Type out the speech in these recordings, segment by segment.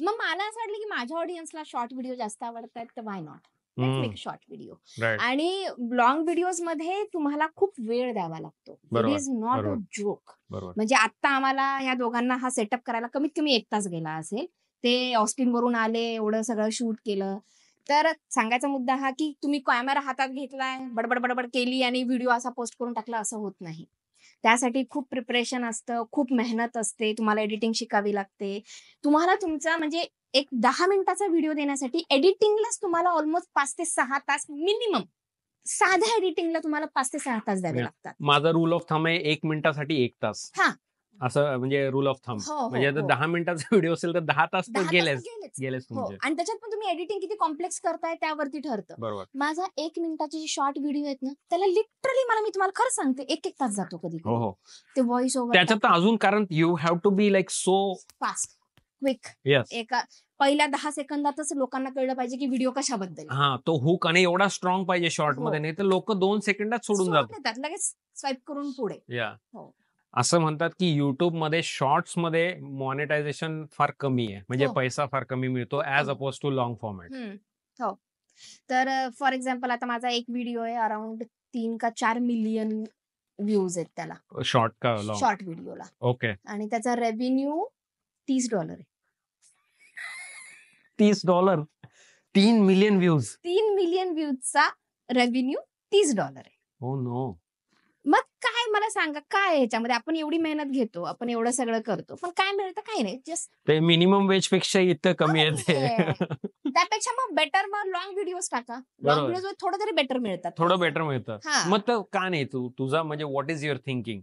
मग मला असं वाटलं की माझ्या ऑडियन्सला शॉर्ट व्हिडिओ जास्त आवडतात, तर why not let's make short video. आणि लॉंग व्हिडिओज मध्ये तुम्हाला खूप वेळ द्यावा लागतो. It is not a joke. म्हणजे आता आम्हाला ह्या दोघांना हा सेटअप करायला कमीत कमी 1 तास गेला असेल. ते ऑस्टिन वरून आले, एवढं सगळं शूट केलं. तर सांगायचा मुद्दा हा की तुम्ही कॅमेरा हातात घेतलाय, बडबड बडबड केली आणि व्हिडिओ असा पोस्ट करून टाकला, असं होत नाही. त्यासाठी खूप प्रिपरेशन असतं, खूप मेहनत असते, तुम्हाला एडिटिंग शिकावी लागते. तुम्हाला तुमचा म्हणजे एक 10 मिनिटाचा व्हिडिओ देण्यासाठी एडिटिंगलाच तुम्हाला ऑलमोस्ट 5 ते 6 तास मिनिमम. साध्या एडिटिंगला तुम्हाला 5 ते 6 तास द्यावे लागतात. माझा रूल ऑफ थंब आहे 1 मिनिटासाठी 1 तास. असं म्हणजे रूल ऑफ थंब. म्हणजे जर 10 मिनिटाचा व्हिडिओ असेल तर 10 तास तर गेलेच तुमचे. आणि त्याच्यात पण तुम्ही एडिटिंग किती कॉम्प्लेक्स करताय त्यावरती ठरतं. माझा 1 मिनिटाचे जे शॉर्ट व्हिडिओ आहेत ना, त्याला लिटरली मी तुम्हाला खरं सांगते 1-1 तास जातो कधी. ते व्हॉइस ओव्हर त्याच्यात अजून कारण you have to be like so fast quick. एका पहिल्या 10 सेकंदातच लोकांना कळलं पाहिजे की व्हिडिओ कशाबद्दल. तो हुक आणि एवढा स्ट्रॉंग पाहिजे शॉर्ट मध्ये, नाही तर लोक 2 सेकंदात सोडून जातात, लगेच स्वाईप करून पुढे. असं म्हणतात की युट्यूब मध्ये शॉर्ट्स मध्ये मॉनिटायझेशन फार कमी आहे, म्हणजे पैसा फार कमी मिळतो as oppose to long format. हो. तर फॉर एक्झाम्पल आता माझा एक व्हिडिओ आहे, अराउंड 3 का 4 मिलियन व्ह्यूज आहेत त्याला, शॉर्ट व्हिडिओला. ओके. आणि त्याचा रेव्हेन्यू $30 आहे. $30? 3 मिलियन व्ह्यूज. 3 मिलियन व्ह्यूजचा रेव्हेन्यू $30 आहे. Oh no. मग काय मला सांगा, काय ह्याच्यामध्ये आपण एवढी मेहनत घेतो, आपण एवढं सगळं करतो, पण काय मिळतं? काही नाही. जस्ट ते मिनिमम वेज पेक्षा इतकं कमी आहे. त्यापेक्षा मग बेटर मग लॉंग व्हिडिओज टाका. लॉंग व्हिडिओज थोडं तरी बेटर मिळतात. थोडं बेटर मिळतं. मग का नाही तुझा म्हणजे व्हॉट इज युअर थिंकिंग?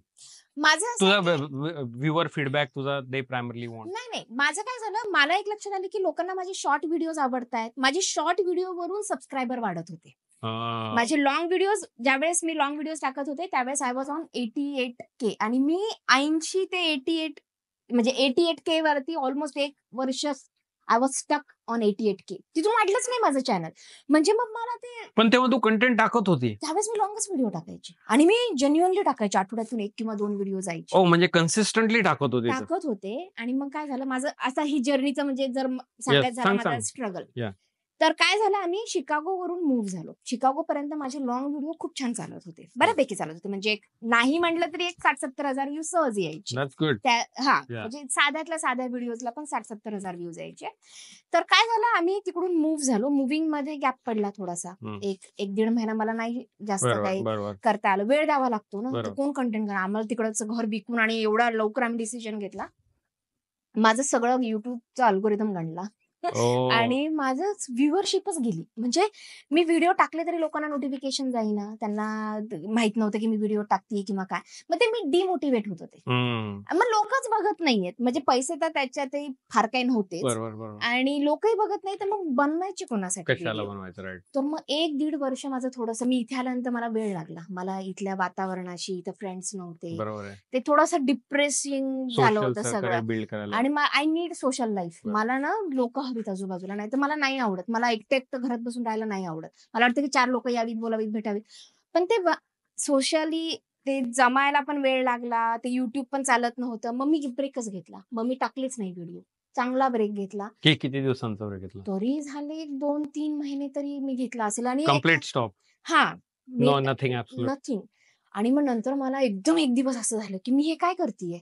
माझं तुझा व्ह्युअर फीडबॅक तुझा दे प्रायमरली वॉन्ट. नाही, माझं काय झालं, मला एक लक्षात आलं की लोकांना माझे शॉर्ट व्हिडिओज आवडतायत. माझे शॉर्ट व्हिडिओ वरून सबस्क्रायबर वाढत होते. माझे लॉंग व्हिडिओज, ज्यावेळेस मी लॉंग व्हिडिओज टाकत होते त्यावेळेस आय वॉज ऑन 88K आणि मी 80 ते 88 म्हणजे 88K वरती ऑलमोस्ट 1 वर्ष I was stuck on 88K. तिथून वाढलंच नाही माझं चॅनल. म्हणजे मग मला ते, पण तेव्हा तू कंटेंट टाकत होती त्यावेळेस मी लॉंगच व्हिडिओ टाकायचे आणि मी जेन्युअनली टाकायचे. आठवड्यातून 1 किंवा 2 व्हिडिओ जायचे. म्हणजे कन्सिस्टंटली टाकत होते. आणि मग काय झालं, माझं असं ही जर्नीचं म्हणजे जर सांगायचं झालं माझा स्ट्रगल, तर काय झालं, आम्ही शिकागो वरून मूव्ह झालो. शिकागो पर्यंत माझे लॉंग व्हिडिओ खूप छान चालत होते, बऱ्यापैकी चालत होते. म्हणजे नाही म्हटलं तरी 60-70 हजार व्ह्यूज सहज यायचे. म्हणजे साध्यातल्या साध्या व्हिडिओजला पण 60-70 हजार व्ह्यूज यायचे. तर काय झालं, आम्ही तिकडून मूव्ह झालो. मुव्हिंग मध्ये गॅप पडला थोडासा, 1-1.5 महिना मला नाही जास्त काही करता आलं. वेळ द्यावा लागतो ना, तर कोण कंटेंट करणार. आम्हाला तिकडचं घर विकून आणि एवढा लवकर आम्ही डिसिजन घेतला. माझं सगळं युट्यूबचा अल्गोरिदम गणला आणि माझं व्ह्युअरशिपच गेली. म्हणजे मी व्हिडिओ टाकले तरी लोकांना नोटिफिकेशन जाईना, त्यांना माहित नव्हतं की मी व्हिडिओ टाकते किंवा काय. मग ते मी डिमोटिवेट होत होते. मग लोकच बघत नाहीयेत, म्हणजे पैसे तर त्याच्यातही फार काही नव्हते आणि लोकही बघत नाही, तर मग बनवायचे कोणासाठी? तर मग 1-1.5 वर्ष माझं थोडंसं, मी इथे आल्यानंतर मला वेळ लागला. मला इथल्या वातावरणाशी, इथं फ्रेंड्स नव्हते, ते थोडंसं डिप्रेसिंग झालं होतं सगळं. आणि आय नीड सोशल लाईफ. मला ना लोक हवीत आजूबाजूला, नाही तर मला नाही आवडत. मला एकटं घरात बसून राहायला नाही आवडत. मला वाटतं की 4 लोक यावीत, बोलावीत, भेटावीत. पण ते सोशली ते जमायला पण वेळ लागला. ते युट्यूब पण चालत नव्हतं. मग मी ब्रेकच घेतला. मग मी टाकलेच नाही व्हिडिओ. चांगला ब्रेक घेतला. किती दिवसांचा ब्रेक घेतला? तरी झाले 2-3 महिने तरी मी घेतला असेल. आणि कंप्लीट स्टॉप. नथिंग. आणि मग नंतर मला एकदम एक दिवस असं झालं की मी हे काय करतेय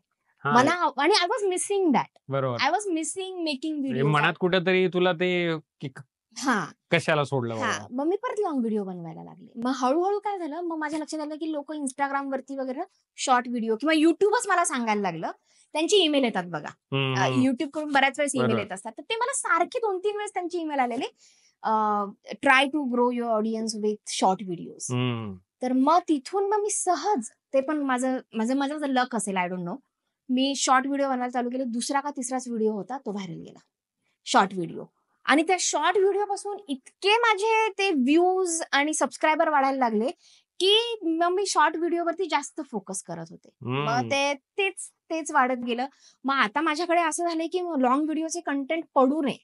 मला, आणि I was missing that. I was missing making video. मनात कुठेतरी तुला ते कशाला सोडलं. मग मी परत लॉंग व्हिडिओ बनवायला लागले. मग हळूहळू काय झालं, मग माझ्या लक्षात आलं की लोक इंस्टाग्राम वरती वगैरे शॉर्ट व्हिडिओ किंवा युट्यूबच मला सांगायला लागलं. त्यांचे ईमेल येतात बघा, युट्यूब कडून बऱ्याच वेळेस ईमेल येत असतात. तर ते मला सारखे 2-3 वेळेस त्यांचे ईमेल आलेले, try to grow your audience with short videos. तर मग तिथून मग मी सहज, ते पण माझं लक असेल, I don't know, me short video बनवायला चालू केले. 2रा का 3राच व्हिडिओ होता, तो व्हायरल गेला, शॉर्ट व्हिडिओ. आणि त्या शॉर्ट व्हिडिओ पासून इतके माझे ते व्ह्यूज आणि सबस्क्रायबर वाढायला लागले की मग मी शॉर्ट व्हिडिओवरती जास्त फोकस करत होते. मग तेच वाढत गेलं. मग आता माझ्याकडे असं झालंय की लॉंग व्हिडिओचे कंटेंट पडू नये,